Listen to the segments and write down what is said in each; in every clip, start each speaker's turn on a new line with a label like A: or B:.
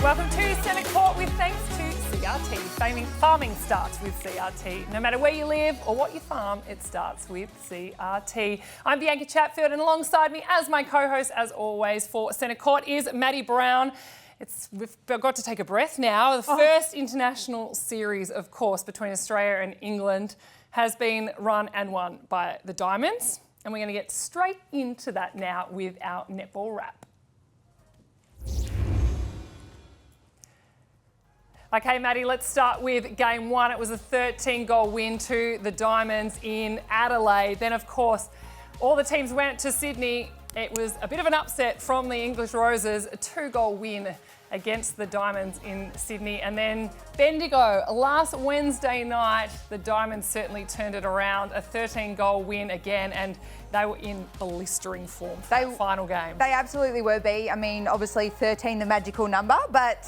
A: Welcome to Centre Court with thanks to CRT. Farming starts with CRT. No matter where you live or what you farm, it starts with CRT. I'm Bianca Chatfield, and alongside me as my co-host, as always, for Centre Court is Madi Brown. We've got to take a breath now. The first international series, of course, between Australia and England has been run and won by the Diamonds. And we're going to get straight into that now with our netball wrap. Okay, Maddie, let's start with game one. It was a 13-goal win to the Diamonds in Adelaide. Then, of course, all the teams went to Sydney. It was a bit of an upset from the English Roses, a 2-goal win against the Diamonds in Sydney. And then Bendigo, last Wednesday night, the Diamonds certainly turned it around, a 13-goal win again, and they were in blistering form for that final game.
B: They absolutely were, B. I mean, obviously 13, the magical number, but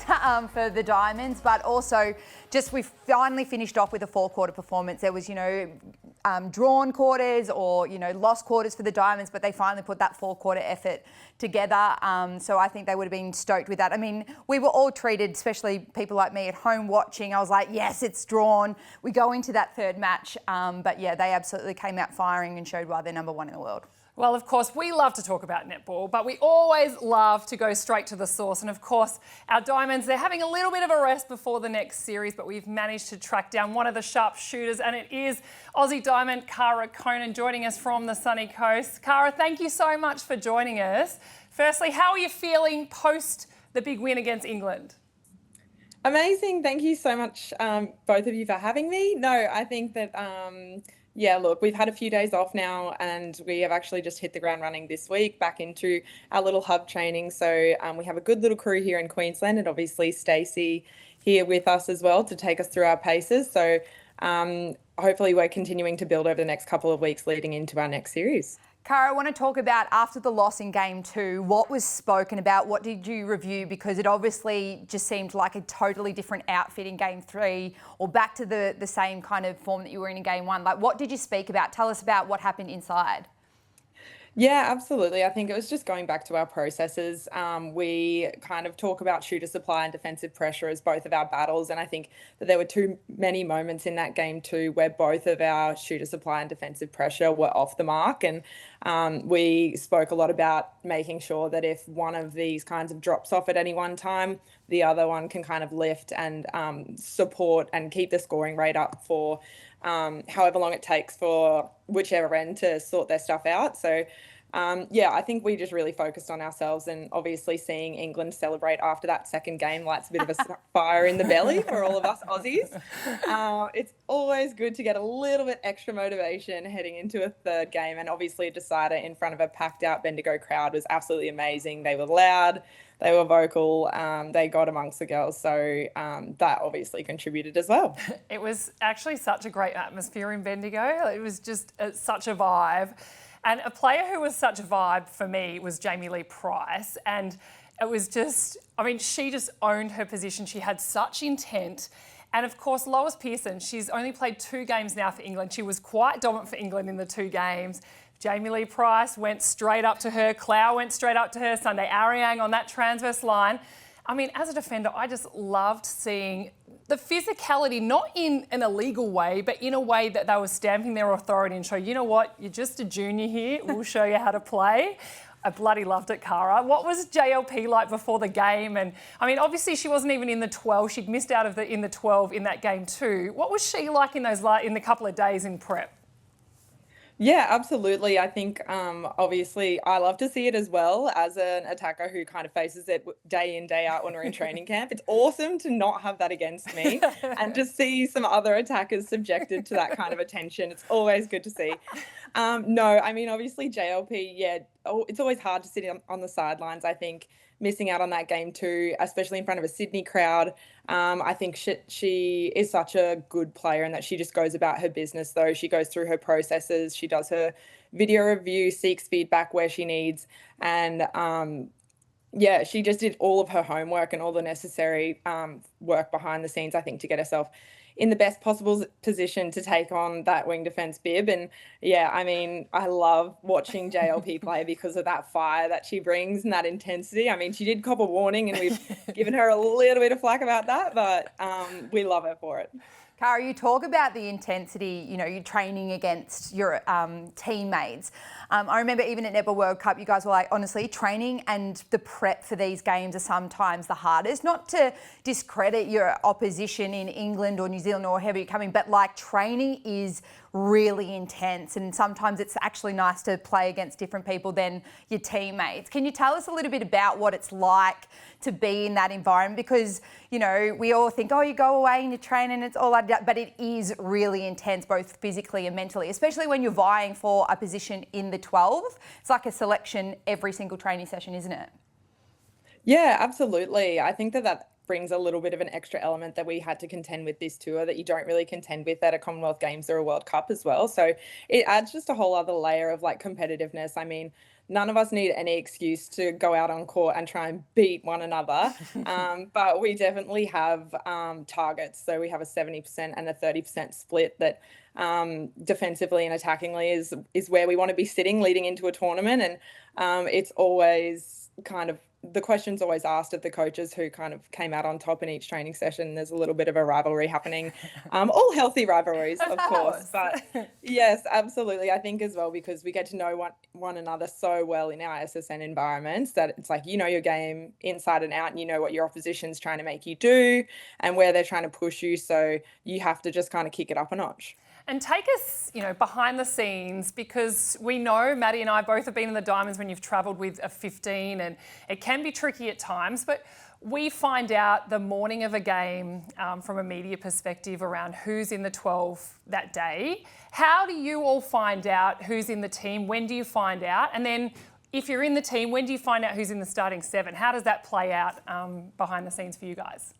B: for the Diamonds, but also just we finally finished off with a 4-quarter performance. There was, drawn quarters or, lost quarters for the Diamonds, but they finally put that 4-quarter effort together. So I think they would have been stoked with that. I mean, we were all treated, especially people like me at home watching. I was like, yes, it's drawn. We go into that third match. But yeah, they absolutely came out firing and showed why they're number one in the world.
A: Well, of course, we love to talk about netball, but we always love to go straight to the source. And of course, our Diamonds, they're having a little bit of a rest before the next series, but we've managed to track down one of the sharp shooters, and it is Aussie Diamond Cara Koenen joining us from the sunny coast. Cara, thank you so much for joining us. Firstly, how are you feeling post the big win against England?
C: Amazing. Thank you so much, both of you, for having me. No, I think that... Yeah, look, we've had a few days off now, and we have actually just hit the ground running this week back into our little hub training. So we have a good little crew here in Queensland, and obviously Stacey here with us as well to take us through our paces. So hopefully we're continuing to build over the next couple of weeks leading into our next series.
B: Cara, I want to talk about after the loss in game two, what was spoken about? What did you review? Because it obviously just seemed like a totally different outfit in game three, or back to the same kind of form that you were in game one. Like, what did you speak about? Tell us about what happened inside.
C: Yeah, absolutely. I think it was just going back to our processes. We kind of talk about shooter supply and defensive pressure as both of our battles. And I think that there were too many moments in that game too where both of our shooter supply and defensive pressure were off the mark. And we spoke a lot about making sure that if one of these kinds of drops off at any one time, the other one can kind of lift and support and keep the scoring rate up for however long it takes for whichever end to sort their stuff out. So, I think we just really focused on ourselves, and obviously seeing England celebrate after that second game lights a bit of a fire in the belly for all of us Aussies. It's always good to get a little bit extra motivation heading into a third game, and obviously a decider in front of a packed out Bendigo crowd was absolutely amazing. They were loud, they were vocal, they got amongst the girls, so that obviously contributed as well.
A: It was actually such a great atmosphere in Bendigo. It was just such a vibe. And a player who was such a vibe for me was Jamie Lee Price. And it was just, she just owned her position. She had such intent. And of course, Lois Pearson, she's only played 2 games now for England. She was quite dominant for England in the 2 games. Jamie Lee Price went straight up to her. Clow went straight up to her. Sunday Ariang on that transverse line. As a defender, I just loved seeing the physicality, not in an illegal way, but in a way that they were stamping their authority and show, you know what, you're just a junior here. We'll show you how to play. I bloody loved it, Cara. What was JLP like before the game? And obviously she wasn't even in the 12. She'd missed out in the 12 in that game too. What was she like in the couple of days in prep?
C: Yeah, absolutely. I think, obviously, I love to see it as well as an attacker who kind of faces it day in, day out when we're in training camp. It's awesome to not have that against me and to see some other attackers subjected to that kind of attention. It's always good to see. Obviously, JLP, it's always hard to sit on the sidelines, I think, missing out on that game too, especially in front of a Sydney crowd. I think she is such a good player, and that she just goes about her business, though. She goes through her processes. She does her video review, seeks feedback where she needs. And she just did all of her homework and all the necessary work behind the scenes, I think, to get herself in the best possible position to take on that wing defence bib. And yeah, I mean, I love watching JLP play because of that fire that she brings and that intensity. I mean, she did cop a warning and we've given her a little bit of flack about that, but we love her for it.
B: Cara, you talk about the intensity, you know, you're training against your teammates. I remember even at Netball World Cup, you guys were like, honestly, training and the prep for these games are sometimes the hardest. Not to discredit your opposition in England or New Zealand or wherever you're coming, but like training is really intense and sometimes it's actually nice to play against different people than your teammates. Can you tell us a little bit about what it's like to be in that environment? Because, you know, we all think, oh, you go away and you train and it's all like that, but it is really intense, both physically and mentally, especially when you're vying for a position in the 12. It's like a selection every single training session, isn't it?
C: Yeah, absolutely. I think that brings a little bit of an extra element that we had to contend with this tour that you don't really contend with at a Commonwealth Games or a World Cup as well. So it adds just a whole other layer of like competitiveness. I mean, none of us need any excuse to go out on court and try and beat one another. But we definitely have targets. So we have a 70% and a 30% split that defensively and attackingly is where we want to be sitting leading into a tournament. And it's always kind of, the question's always asked of the coaches who kind of came out on top in each training session. There's a little bit of a rivalry happening, all healthy rivalries, of course. But yes, absolutely. I think as well, because we get to know one another so well in our SSN environments that it's like, you know, your game inside and out and you know what your opposition's trying to make you do and where they're trying to push you. So you have to just kind of kick it up a notch.
A: And take us, you know, behind the scenes, because we know Madi and I both have been in the Diamonds when you've travelled with a 15 and it can be tricky at times, but we find out the morning of a game from a media perspective around who's in the 12 that day. How do you all find out who's in the team? When do you find out? And then if you're in the team, when do you find out who's in the starting 7? How does that play out behind the scenes for you guys?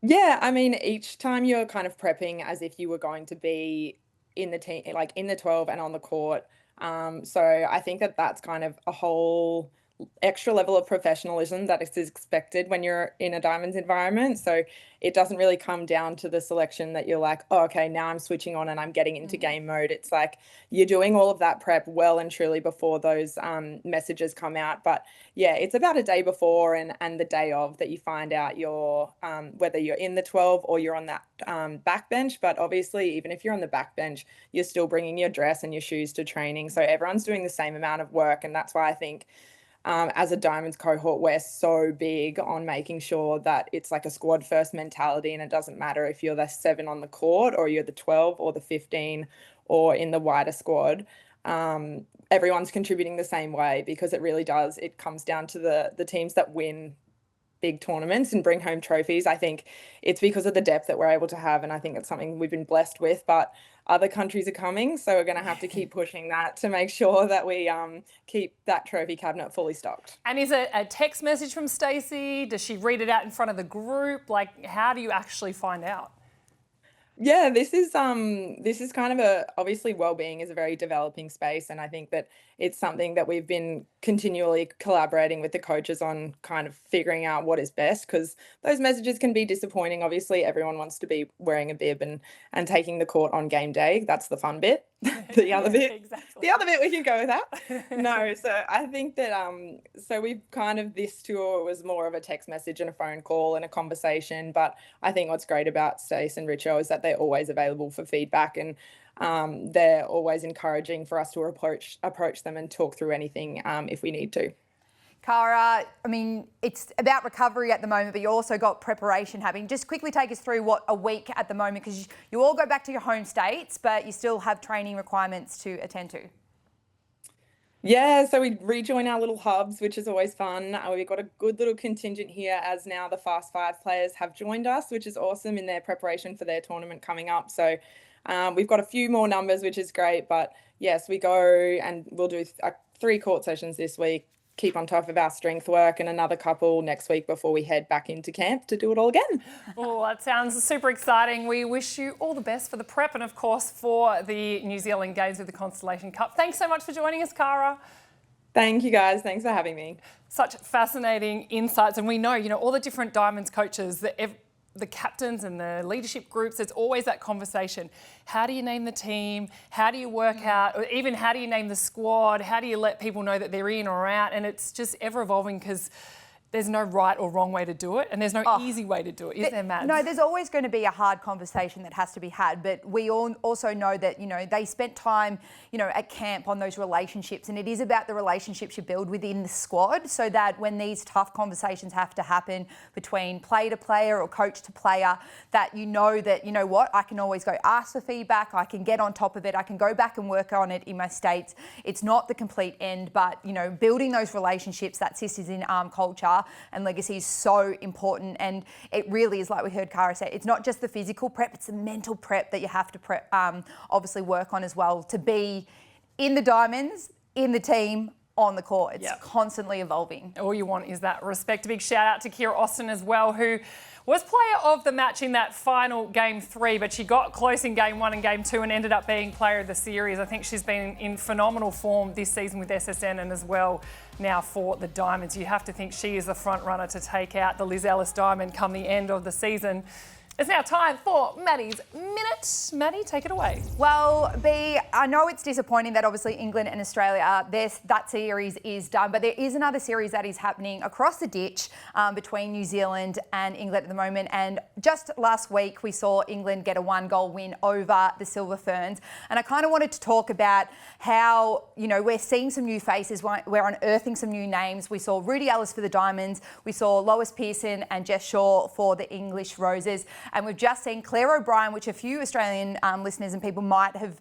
C: Yeah, I mean, each time you're kind of prepping as if you were going to be in the team, like in the 12 and on the court. So I think that that's kind of a whole extra level of professionalism that is expected when you're in a Diamonds environment. So it doesn't really come down to the selection that you're like, oh, okay, now I'm switching on and I'm getting into game mode. It's like you're doing all of that prep well and truly before those messages come out. But yeah, it's about a day before and the day of that you find out your whether you're in the 12 or you're on that backbench. But obviously, even if you're on the backbench, you're still bringing your dress and your shoes to training. So everyone's doing the same amount of work. And that's why I think as a Diamonds cohort, we're so big on making sure that it's like a squad first mentality, and it doesn't matter if you're the 7 on the court or you're the 12 or the 15 or in the wider squad. Everyone's contributing the same way, because it really does. It comes down to the teams that win big tournaments and bring home trophies. I think it's because of the depth that we're able to have, and I think it's something we've been blessed with, but other countries are coming, so we're going to have to keep pushing that to make sure that we keep that trophy cabinet fully stocked.
A: And is it a text message from Stacey? Does she read it out in front of the group? Like, how do you actually find out?
C: Yeah, this is kind of obviously wellbeing is a very developing space, and I think that it's something that we've been continually collaborating with the coaches on, kind of figuring out what is best, because those messages can be disappointing. Obviously, everyone wants to be wearing a bib and taking the court on game day. That's the fun bit. The other bit, exactly. The other bit we can go without. No, so I think that so we've kind of, this tour was more of a text message and a phone call and a conversation. But I think what's great about Stace and Richo is that they're always available for feedback, and they're always encouraging for us to approach them and talk through anything if we need to.
B: Cara, I mean, it's about recovery at the moment, but you also got preparation happening. Just quickly take us through what a week at the moment, because you all go back to your home states, but you still have training requirements to attend to.
C: Yeah, so we rejoin our little hubs, which is always fun. We've got a good little contingent here, as now the Fast 5 players have joined us, which is awesome in their preparation for their tournament coming up. So we've got a few more numbers, which is great. But yes, we go and we'll do 3 court sessions this week, keep on top of our strength work, and another couple next week before we head back into camp to do it all again.
A: Oh, that sounds super exciting. We wish you all the best for the prep and, of course, for the New Zealand Games with the Constellation Cup. Thanks so much for joining us, Cara.
C: Thank you, guys. Thanks for having me.
A: Such fascinating insights. And we know, all the different Diamonds coaches, that the captains and the leadership groups, there's always that conversation. How do you name the team? How do you work out? Or even how do you name the squad? How do you let people know that they're in or out? And it's just ever evolving because there's no right or wrong way to do it, and there's no easy way to do it, is there, Mads?
B: No, there's always going to be a hard conversation that has to be had, but we all also know that, they spent time, at camp on those relationships, and it is about the relationships you build within the squad so that when these tough conversations have to happen between player to player or coach to player, that that, I can always go ask for feedback, I can get on top of it, I can go back and work on it in my states. It's not the complete end, but, building those relationships, that sisters in arm culture and legacy is so important, and it really is, like we heard Cara say, it's not just the physical prep, it's the mental prep that you have to obviously work on as well to be in the Diamonds, in the team, on the court. It's constantly evolving.
A: All you want is that respect. A big shout out to Kira Austin as well, who was player of the match in that final Game 3, but she got close in Game 1 and Game 2 and ended up being player of the series. I think she's been in phenomenal form this season with SSN and as well now for the Diamonds. You have to think she is the front runner to take out the Liz Ellis Diamond come the end of the season. It's now time for Maddie's Minute. Maddie, take it away.
B: Well, B, I know it's disappointing that obviously England and Australia, that series is done, but there is another series that is happening across the ditch between New Zealand and England at the moment. And just last week, we saw England get a 1-goal win over the Silver Ferns. And I kind of wanted to talk about how, we're seeing some new faces, we're unearthing some new names. We saw Rudy Ellis for the Diamonds, we saw Lois Pearson and Jess Shaw for the English Roses. And we've just seen Claire O'Brien, which a few Australian listeners and people might have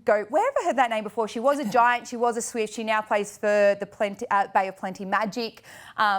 B: where have I heard that name before? She was a Giant, she was a Swift, she now plays for the Bay of Plenty Magic.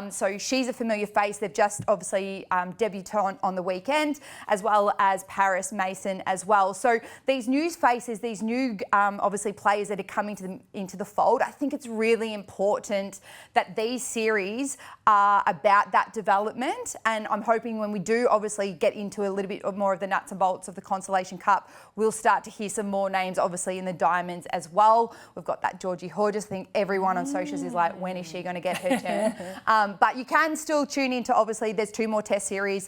B: So she's a familiar face. They've just obviously debuted on the weekend, as well as Paris Mason as well. So these new faces, these new obviously players that are coming into the fold, I think it's really important that these series are about that development. And I'm hoping when we do obviously get into a little bit more of the nuts and bolts of the Constellation Cup, we'll start to hear some more names, obviously in the Diamonds as well. We've got that Georgie Hodges. I think everyone on socials is like, when is she going to get her turn? But you can still tune into, obviously, there's 2 more test series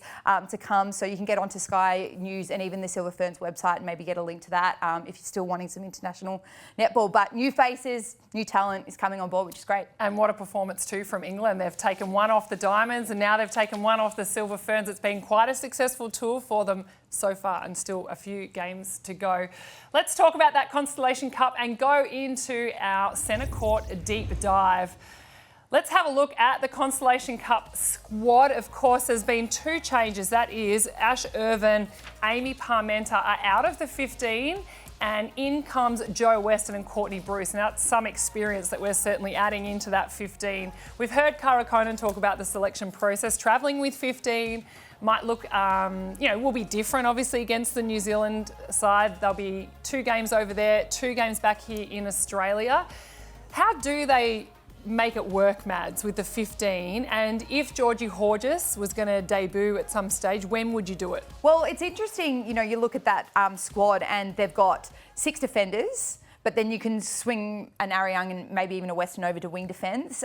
B: to come, so you can get onto Sky News and even the Silver Ferns website and maybe get a link to that if you're still wanting some international netball. But new faces, new talent is coming on board, which is great.
A: And what a performance too from England. They've taken one off the Diamonds and now they've taken one off the Silver Ferns. It's been quite a successful tour for them so far and still a few games to go. Let's talk about that Constellation Cup and go into our centre court deep dive. Let's have a look at the Constellation Cup squad. Of course, there's been 2 changes. That is Ash Irvin, Amy Parmenter are out of the 15 and in comes Jo Weston and Courtney Bruce. Now, that's some experience that we're certainly adding into that 15. We've heard Cara Koenen talk about the selection process. Travelling with 15 might look, will be different, obviously, against the New Zealand side. There'll be 2 games over there, 2 games back here in Australia. How do they make it work, Mads, with the 15? And if Georgie Hodges was going to debut at some stage, when would you do it?
B: Well, it's interesting, you look at that squad and they've got 6 defenders, but then you can swing an Ariang and maybe even a Western over to wing defence.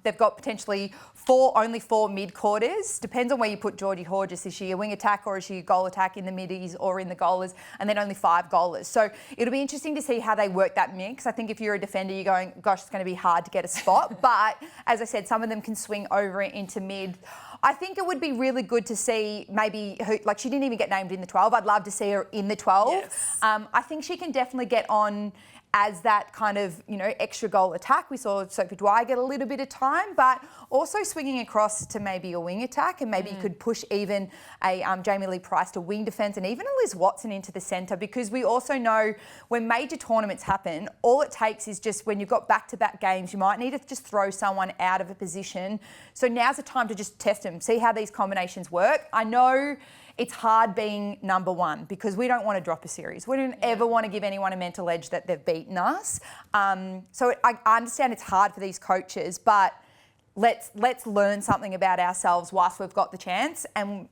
B: They've got potentially only four mid-quarters. Depends on where you put Georgie Hodges. Is she a wing attack or is she a goal attack in the middies or in the goalers? And then only 5 goalers. So it'll be interesting to see how they work that mix. I think if you're a defender, you're going, gosh, it's going to be hard to get a spot. But as I said, some of them can swing over into mid. I think it would be really good to see maybe she didn't even get named in the 12. I'd love to see her in the 12.
A: Yes.
B: I think she can definitely get on as that kind of, extra goal attack. We saw Sophie Dwyer get a little bit of time, but also swinging across to maybe a wing attack, and maybe you could push even a Jamie Lee Price to wing defence and even a Liz Watson into the centre, because we also know when major tournaments happen, all it takes is just when you've got back-to-back games, you might need to just throw someone out of a position. So now's the time to just test them, see how these combinations work. I know it's hard being number 1 because we don't want to drop a series. We don't ever want to give anyone a mental edge that they've beaten us. So I understand it's hard for these coaches, but let's learn something about ourselves whilst we've got the chance and,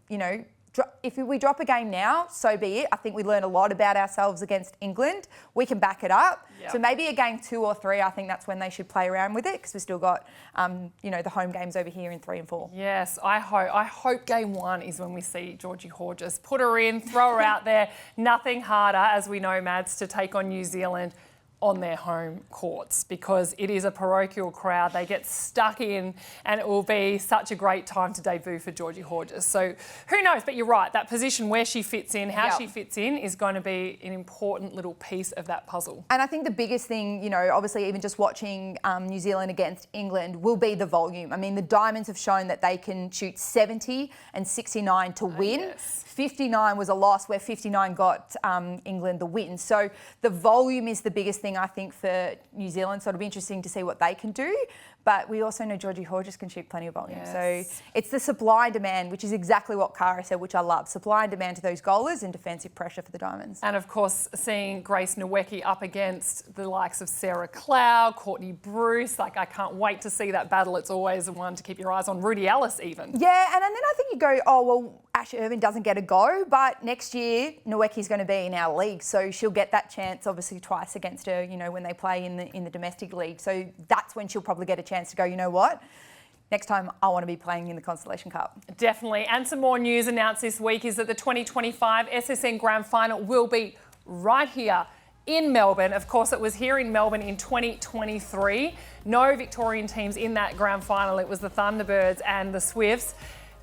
B: if we drop a game now, so be it. I think we learn a lot about ourselves against England. We can back it up.
A: Yep.
B: So maybe a game 2 or 3, I think that's when they should play around with it, because we've still got, the home games over here in 3 and 4.
A: Yes, I hope game 1 is when we see Georgie Hodges. Put her in, throw her out there. Nothing harder, as we know, Mads, to take on New Zealand on their home courts, because it is a parochial crowd. They get stuck in, and it will be such a great time to debut for Georgie Hodges. So who knows? But you're right, that position where she fits in, how she fits in, is going to be an important little piece of that puzzle.
B: And I think the biggest thing, obviously even just watching New Zealand against England, will be the volume. I mean, the Diamonds have shown that they can shoot 70 and 69 to win.
A: Yes.
B: 59 was a loss, where 59 got England the win. So the volume is the biggest thing, I think, for New Zealand. So it'll be interesting to see what they can do. But we also know Georgie Hodges can shoot plenty of volume.
A: Yes.
B: So it's the supply and demand, which is exactly what Cara said, which I love. Supply and demand to those goalers and defensive pressure for the Diamonds.
A: And of course, seeing Grace Nweke up against the likes of Sarah Clow, Courtney Bruce, I can't wait to see that battle. It's always one to keep your eyes on. Rudy Ellis even.
B: Yeah, and then I think you go, oh, well, Ash Irvin doesn't get a go, but next year Nweke's going to be in our league, so she'll get that chance obviously twice against her, when they play in the domestic league. So that's when she'll probably get a chance to go, you know what? Next time I want to be playing in the Constellation Cup.
A: Definitely. And some more news announced this week is that the 2025 SSN Grand Final will be right here in Melbourne. Of course, it was here in Melbourne in 2023. No Victorian teams in that Grand Final. It was the Thunderbirds and the Swifts.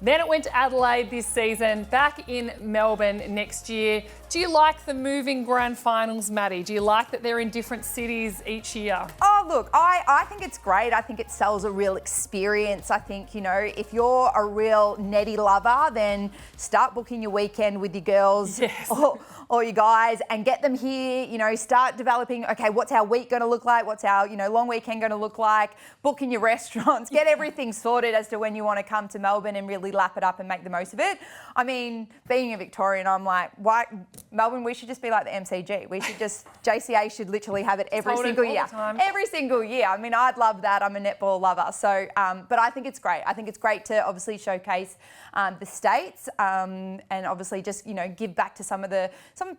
A: Then it went to Adelaide this season, back in Melbourne next year. Do you like the moving Grand Finals, Maddie? Do you like that they're in different cities each year?
B: Oh, look, I think it's great. I think it sells a real experience. I think, if you're a real netty lover, then start booking your weekend with your girls.
A: Yes.
B: Or you guys, and get them here, start developing, okay, what's our week going to look like? What's our, long weekend going to look like? Booking your restaurants, get everything sorted as to when you want to come to Melbourne and really lap it up and make the most of it. I mean, being a Victorian, I'm like, why, Melbourne, we should just be like the MCG. We should just, JCA should literally have it every single year. Every single year. I mean, I'd love that. I'm a netball lover. So, but I think it's great. I think it's great to obviously showcase the states and obviously just, give back to some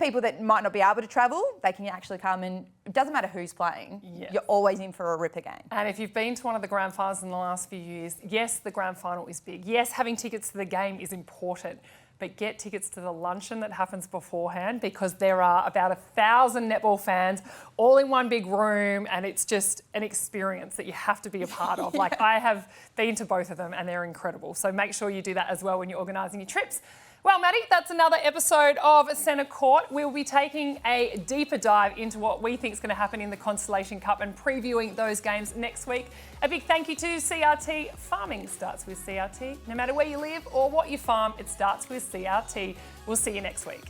B: people that might not be able to travel. They can actually come, and it doesn't matter who's playing.
A: Yes.
B: You're always in for a ripper game.
A: And if you've been to one of the Grand Finals in the last few years, yes, the Grand Final is big. Yes, having tickets to the game is important. But get tickets to the luncheon that happens beforehand, because there are about 1,000 netball fans all in one big room, and it's just an experience that you have to be a part of. Like, I have been to both of them and they're incredible. So make sure you do that as well when you're organising your trips. Well, Maddie, that's another episode of Centre Court. We'll be taking a deeper dive into what we think is going to happen in the Constellation Cup and previewing those games next week. A big thank you to CRT. Farming starts with CRT. No matter where you live or what you farm, it starts with CRT. We'll see you next week.